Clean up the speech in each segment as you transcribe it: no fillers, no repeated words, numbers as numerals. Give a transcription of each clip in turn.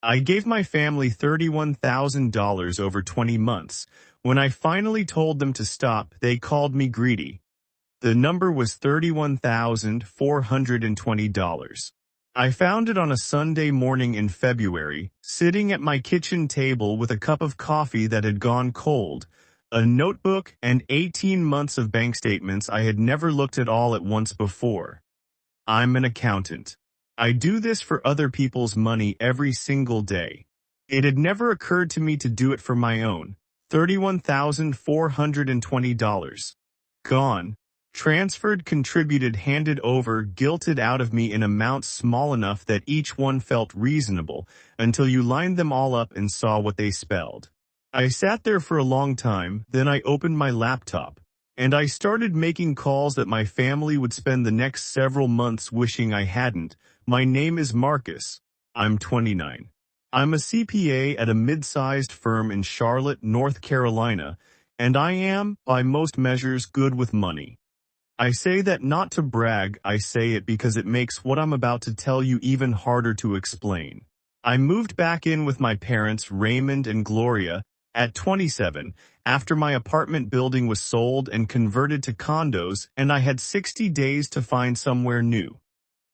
I gave my family $31,000 over 20 months. When I finally told them to stop, they called me greedy. The number was $31,420. I found it on a Sunday morning in February, sitting at my kitchen table with a cup of coffee that had gone cold, a notebook, and 18 months of bank statements I had never looked at all at once before. I'm an accountant. I do this for other people's money every single day. It had never occurred to me to do it for my own. $31,420. Gone. Transferred, contributed, handed over, guilted out of me in amounts small enough that each one felt reasonable, until you lined them all up and saw what they spelled. I sat there for a long time, then I opened my laptop, and I started making calls that my family would spend the next several months wishing I hadn't. My name is Marcus. I'm 29. I'm a CPA at a mid-sized firm in Charlotte, North Carolina, and I am, by most measures, good with money. I say that not to brag, I say it because it makes what I'm about to tell you even harder to explain. I moved back in with my parents, Raymond and Gloria, at 27, after my apartment building was sold and converted to condos, and I had 60 days to find somewhere new.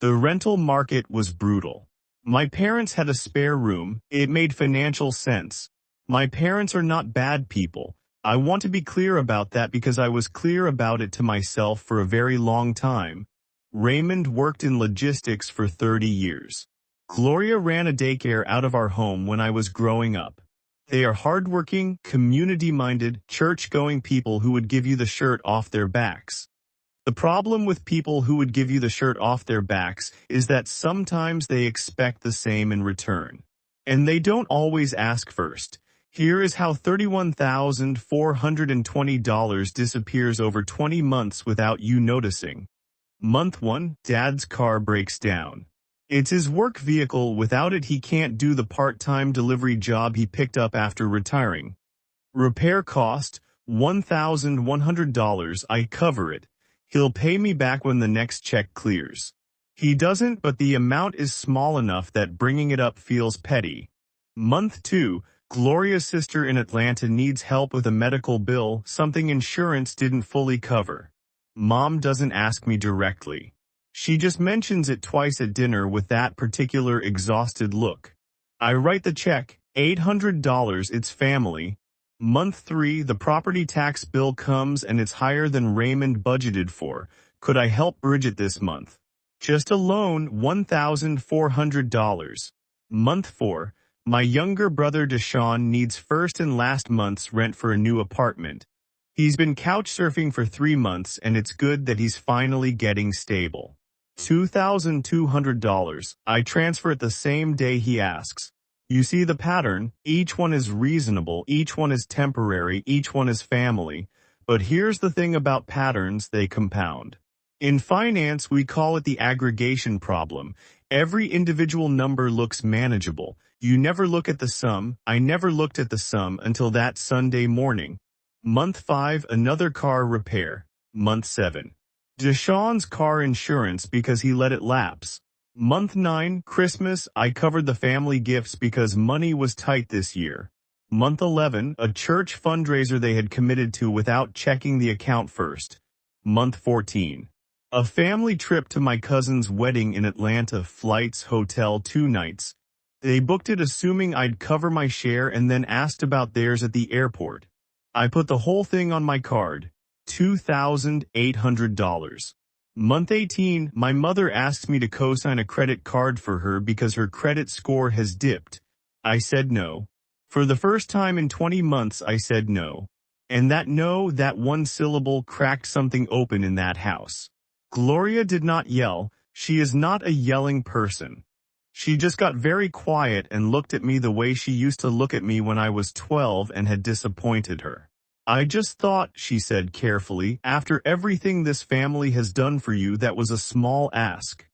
The rental market was brutal. My parents had a spare room. It made financial sense. My parents are not bad people. I want to be clear about that because I was clear about it to myself for a very long time. Raymond worked in logistics for 30 years. Gloria ran a daycare out of our home when I was growing up. They are hardworking, community-minded, church-going people who would give you the shirt off their backs. The problem with people who would give you the shirt off their backs is that sometimes they expect the same in return. And they don't always ask first. Here is how $31,420 disappears over 20 months without you noticing. Month 1, Dad's car breaks down. It's his work vehicle. Without it, he can't do the part-time delivery job he picked up after retiring. Repair cost, $1,100. I cover it. He'll pay me back when the next check clears. He doesn't, but the amount is small enough that bringing it up feels petty. Month 2, Gloria's sister in Atlanta needs help with a medical bill, something insurance didn't fully cover. Mom doesn't ask me directly. She just mentions it twice at dinner with that particular exhausted look. I write the check, $800, it's family. Month 3, the property tax bill comes and it's higher than Raymond budgeted for. Could I help bridge it this month? Just a loan, $1,400. Month 4, my younger brother Deshaun needs first and last month's rent for a new apartment. He's been couch surfing for 3 months and it's good that he's finally getting stable. $2,200. I transfer it the same day he asks. You see the pattern? Each one is reasonable, each one is temporary, each one is family. But here's the thing about patterns, they compound. In finance, we call it the aggregation problem. Every individual number looks manageable. You never look at the sum. I never looked at the sum until that Sunday morning. Month 5, another car repair. Month 7. Deshaun's car insurance because he let it lapse. Month 9, Christmas, I covered the family gifts because money was tight this year. Month 11, a church fundraiser they had committed to without checking the account first. Month 14, a family trip to my cousin's wedding in Atlanta, flights, hotel, 2 nights. They booked it assuming I'd cover my share and then asked about theirs at the airport. I put the whole thing on my card, $2,800. Month 18, my mother asks me to co-sign a credit card for her because her credit score has dipped. I said no. For the first time in 20 months I said no. And that no, that one syllable cracked something open in that house. Gloria did not yell. She is not a yelling person. She just got very quiet and looked at me the way she used to look at me when I was 12 and had disappointed her. I just thought, she said carefully, after everything this family has done for you, that was a small ask.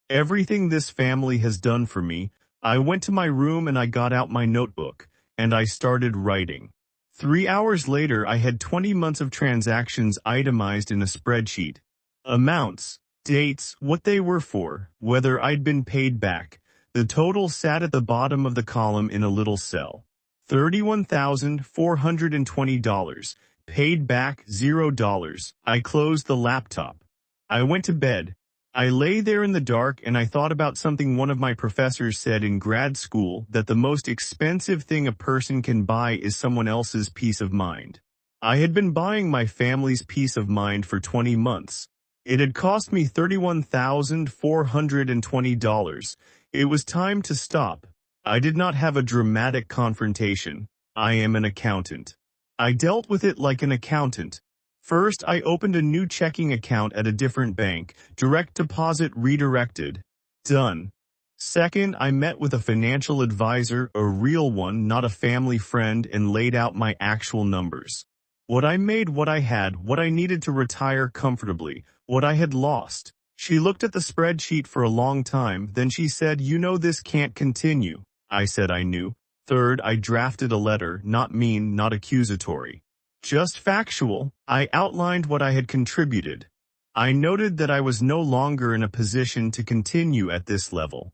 Everything this family has done for me. I went to my room and I got out my notebook, and I started writing. 3 hours later I had 20 months of transactions itemized in a spreadsheet. Amounts, dates, what they were for, whether I'd been paid back. The total sat at the bottom of the column in a little cell. $31,420. Paid back $0. I closed the laptop. I went to bed. I lay there in the dark and I thought about something one of my professors said in grad school, that the most expensive thing a person can buy is someone else's peace of mind. I had been buying my family's peace of mind for 20 months. It had cost me $31,420. It was time to stop. I did not have a dramatic confrontation. I am an accountant. I dealt with it like an accountant. First, I opened a new checking account at a different bank, direct deposit redirected. Done. Second, I met with a financial advisor, a real one, not a family friend, and laid out my actual numbers. What I made, what I had, what I needed to retire comfortably, what I had lost. She looked at the spreadsheet for a long time, then she said, "You know this can't continue." I said I knew. Third, I drafted a letter, not mean, not accusatory. Just factual. I outlined what I had contributed. I noted that I was no longer in a position to continue at this level.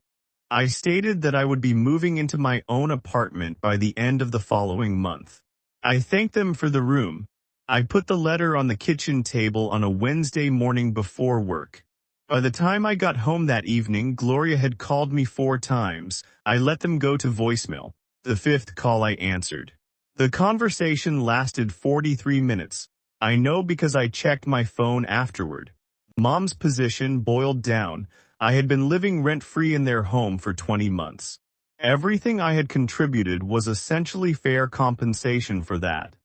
I stated that I would be moving into my own apartment by the end of the following month. I thanked them for the room. I put the letter on the kitchen table on a Wednesday morning before work. By the time I got home that evening, Gloria had called me 4 times. I let them go to voicemail. The 5th call I answered. The conversation lasted 43 minutes. I know because I checked my phone afterward. Mom's position boiled down. I had been living rent-free in their home for 20 months. Everything I had contributed was essentially fair compensation for that.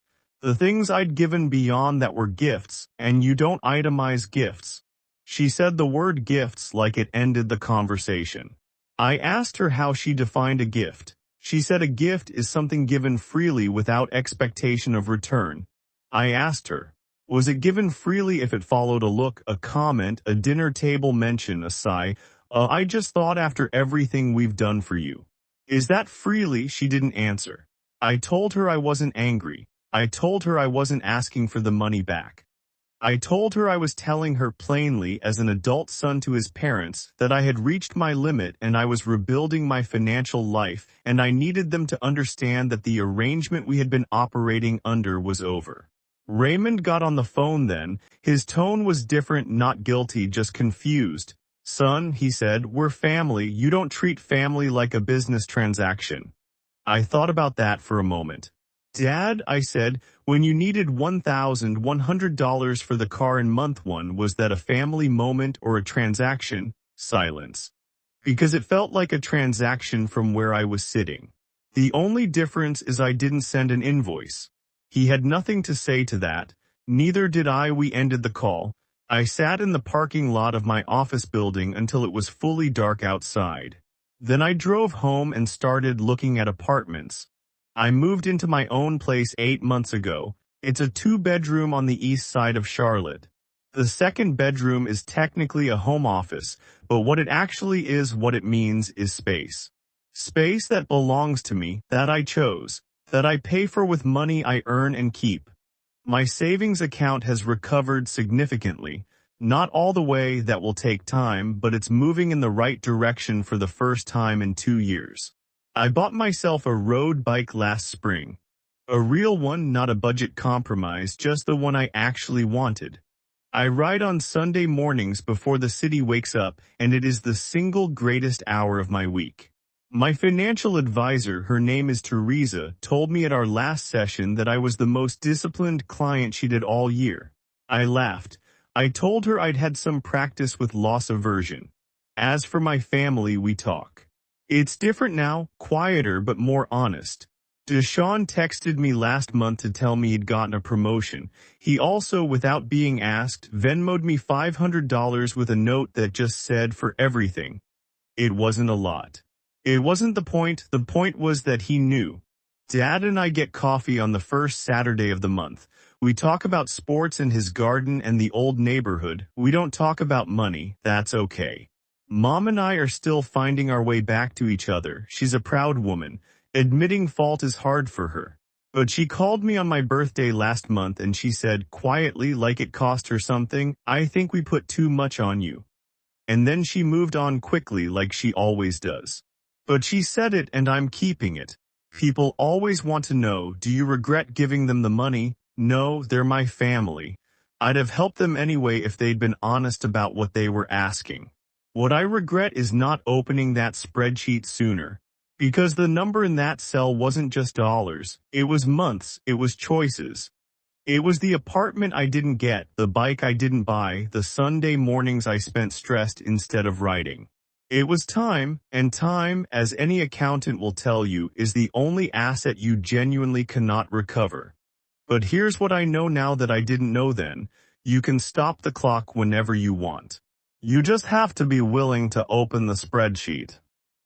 The things I'd given beyond that were gifts, and you don't itemize gifts. She said the word gifts like it ended the conversation. I asked her how she defined a gift. She said a gift is something given freely without expectation of return. I asked her, was it given freely if it followed a look, a comment, a dinner table mention, a sigh, I just thought after everything we've done for you? Is that freely? She didn't answer. I told her I wasn't angry. I told her I wasn't asking for the money back. I told her I was telling her plainly as an adult son to his parents that I had reached my limit and I was rebuilding my financial life, and I needed them to understand that the arrangement we had been operating under was over. Raymond got on the phone then. His tone was different, not guilty, just confused. "Son," he said, "we're family. You don't treat family like a business transaction." I thought about that for a moment. "Dad," I said, "when you needed $1,100 for the car in month 1, was that a family moment or a transaction?" Silence. Because it felt like a transaction from where I was sitting. The only difference is I didn't send an invoice. He had nothing to say to that. Neither did I. We ended the call. I sat in the parking lot of my office building until it was fully dark outside. Then I drove home and started looking at apartments. I moved into my own place 8 months ago. It's a 2-bedroom on the east side of Charlotte. The second bedroom is technically a home office, but what it actually is, what it means, is space. Space that belongs to me, that I chose, that I pay for with money I earn and keep. My savings account has recovered significantly. Not all the way, that will take time, but it's moving in the right direction for the first time in 2 years. I bought myself a road bike last spring. A real one, not a budget compromise, just the one I actually wanted. I ride on Sunday mornings before the city wakes up, and it is the single greatest hour of my week. My financial advisor, her name is Teresa, told me at our last session that I was the most disciplined client she did all year. I laughed. I told her I'd had some practice with loss aversion. As for my family, we talk. It's different now, quieter but more honest. Deshaun texted me last month to tell me he'd gotten a promotion. He also, without being asked, Venmo'd me $500 with a note that just said, "for everything." It wasn't a lot. It wasn't the point was that he knew. Dad and I get coffee on the first Saturday of the month. We talk about sports and his garden and the old neighborhood. We don't talk about money, that's okay. Mom and I are still finding our way back to each other. She's a proud woman. Admitting fault is hard for her. But she called me on my birthday last month and she said, quietly, like it cost her something, "I think we put too much on you." And then she moved on quickly like she always does. But she said it and I'm keeping it. People always want to know, do you regret giving them the money? No, they're my family. I'd have helped them anyway if they'd been honest about what they were asking. What I regret is not opening that spreadsheet sooner. Because the number in that cell wasn't just dollars, it was months, it was choices. It was the apartment I didn't get, the bike I didn't buy, the Sunday mornings I spent stressed instead of writing. It was time, and time, as any accountant will tell you, is the only asset you genuinely cannot recover. But here's what I know now that I didn't know then. You can stop the clock whenever you want. You just have to be willing to open the spreadsheet.